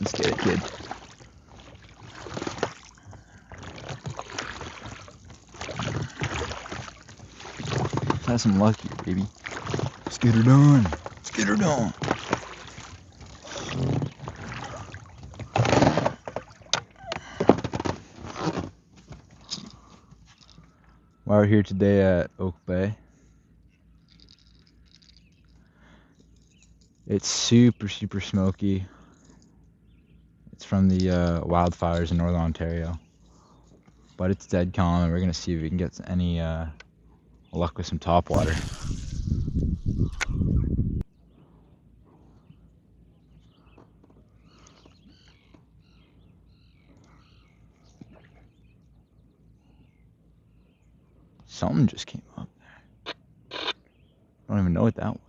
Let's get it, kid. Have some luck here, baby. Let's get her done. Let's get her done. We're here today at Oak Bay. It's super smoky. It's from the wildfires in northern Ontario. But it's dead calm, and we're gonna see if we can get any luck with some topwater. Something just came up there. I don't even know what that was.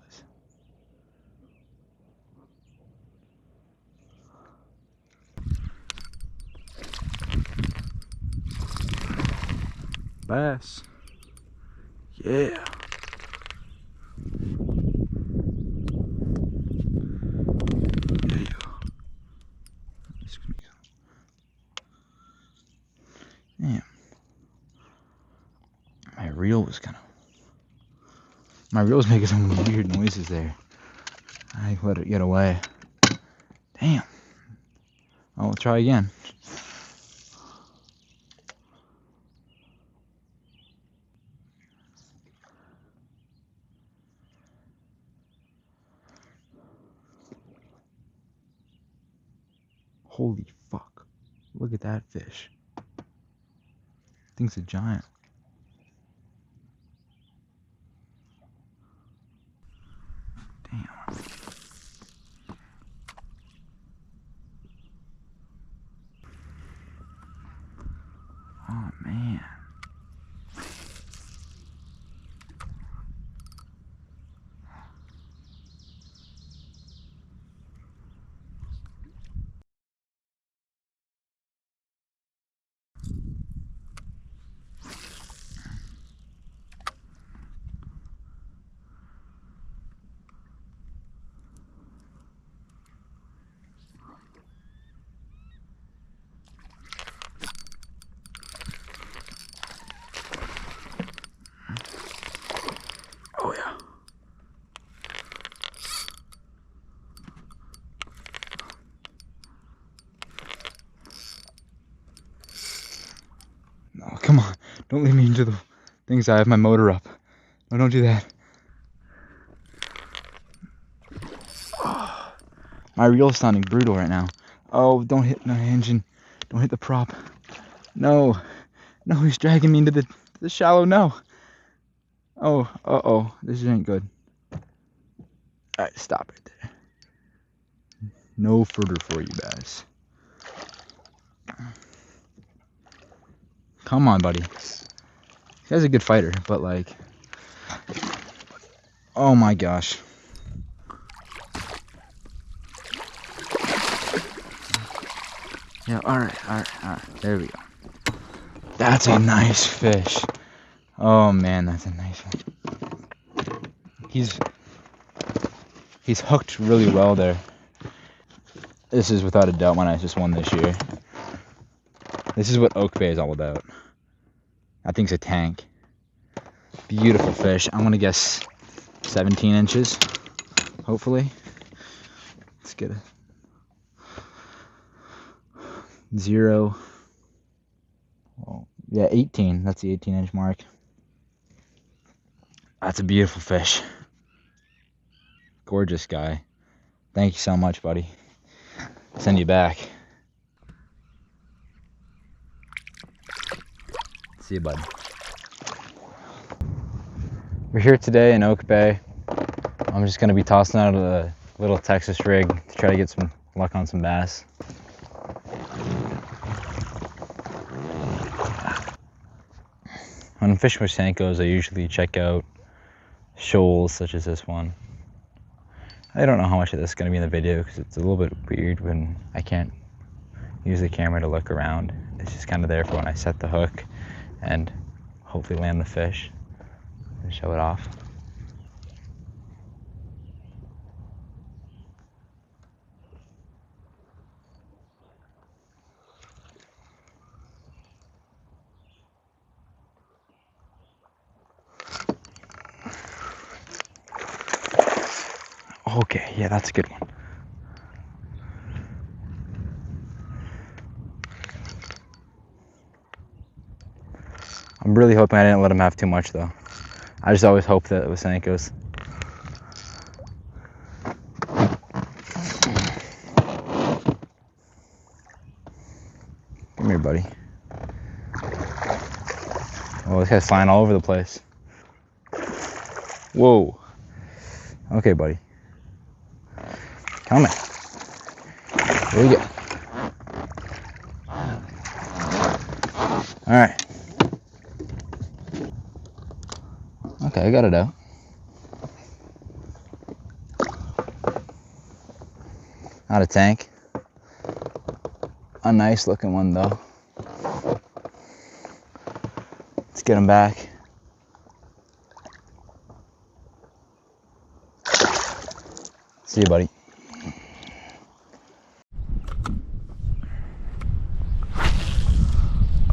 Bass. Yeah. Damn. My reel was making some weird noises there. I let it get away. Damn. I'll try again. Holy fuck. Look at that fish. Thing's a giant. Damn. Oh man. Oh yeah. No, come on. Don't leave me into the things. I have my motor up. No, don't do that. Oh, my reel's sounding brutal right now. Oh, don't hit my engine. Don't hit the prop. No. No, he's dragging me into the shallow. No. Oh, uh-oh. This ain't good. Alright, stop right there. No further for you guys. Come on, buddy. This guy's a good fighter, but like... Oh my gosh. Yeah, alright. There we go. That's a nice fish. Oh man, that's a nice fish. He's hooked really well there. This is without a doubt my nicest one this year. This is what Oak Bay is all about. That thing's a tank. Beautiful fish. I'm gonna guess 17 inches, hopefully. Let's get a 0. Oh, yeah, 18. That's the 18-inch mark. That's a beautiful fish. Gorgeous guy. Thank you so much, buddy. Send you back. See you, bud. We're here today in Oak Bay. I'm just gonna be tossing out a little Texas rig to try to get some luck on some bass. When I'm fishing with Senkos, I usually check out shoals such as this one. I don't know how much of this is going to be in the video because it's a little bit weird when I can't use the camera to look around. It's just kind of there for when I set the hook and hopefully land the fish and show it off. Okay, yeah, that's a good one. I'm really hoping I didn't let him have too much though. I just always hope that it was Senkos. Come here, buddy. Oh, this guy's flying all over the place. Whoa. Okay, buddy. Come here. Here we go. Alright. Okay, I got it out. Not a tank. A nice looking one though. Let's get him back. See you, buddy.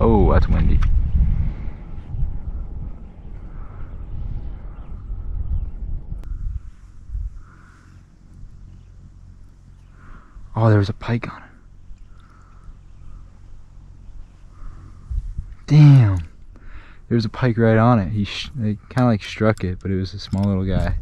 Oh, that's windy. Oh, there was a pike on it. Damn. There was a pike right on it. He kind of like struck it, but it was a small little guy.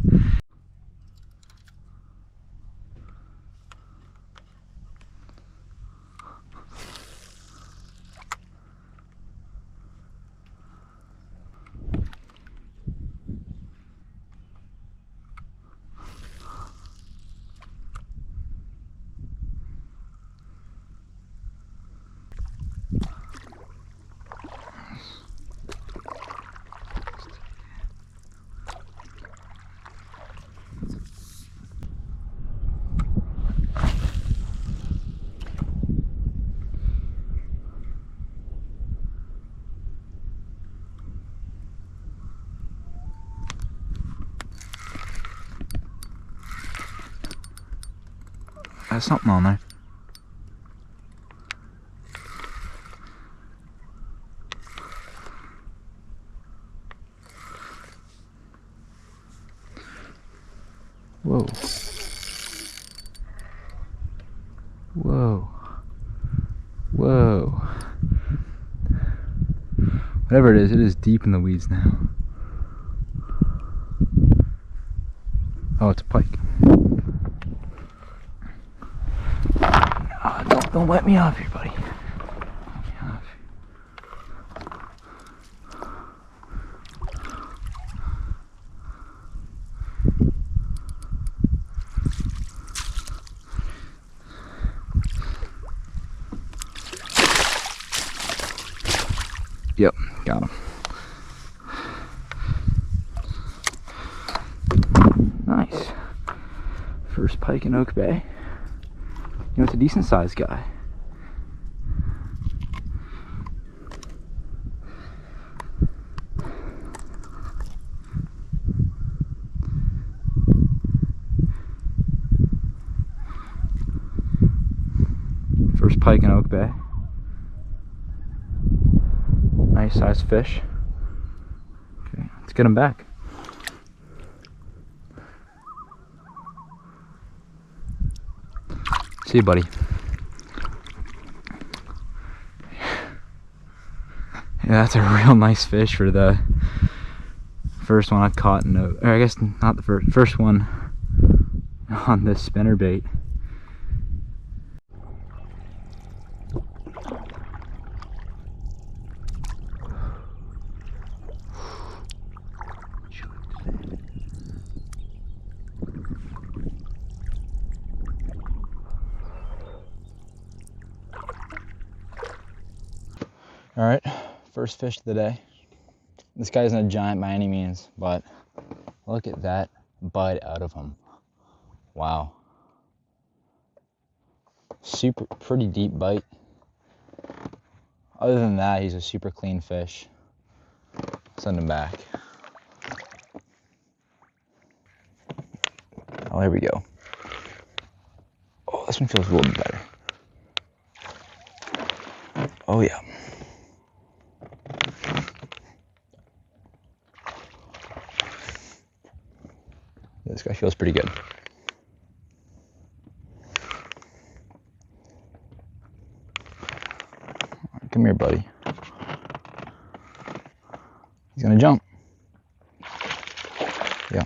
Got something on there. Whoa. Whoa. Whoa. Whatever it is deep in the weeds now. Oh, it's a pike. Don't let me off here, buddy. Let me off. Yep, got him. Nice. First pike in Oak Bay. You know, it's a decent sized guy. First pike in Oak Bay. Nice sized fish. Okay, let's get him back. See you, buddy. Yeah, that's a real nice fish for the first one I've caught in or I guess not the first one on this spinnerbait. All right, first fish of the day. This guy isn't a giant by any means, but look at that bite out of him. Wow. Pretty deep bite. Other than that, he's a super clean fish. Send him back. Oh, there we go. Oh, this one feels a little bit better. Oh yeah. This guy feels pretty good. Come here, buddy. He's gonna jump. Yeah.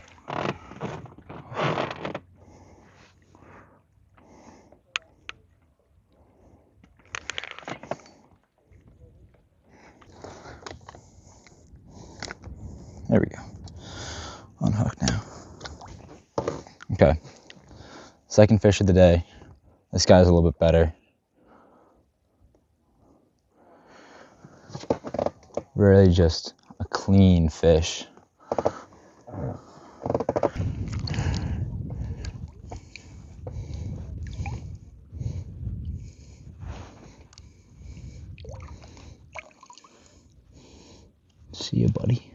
There we go. Unhooked now. Okay. Second fish of the day. This guy's a little bit better. Really just a clean fish. See you, buddy.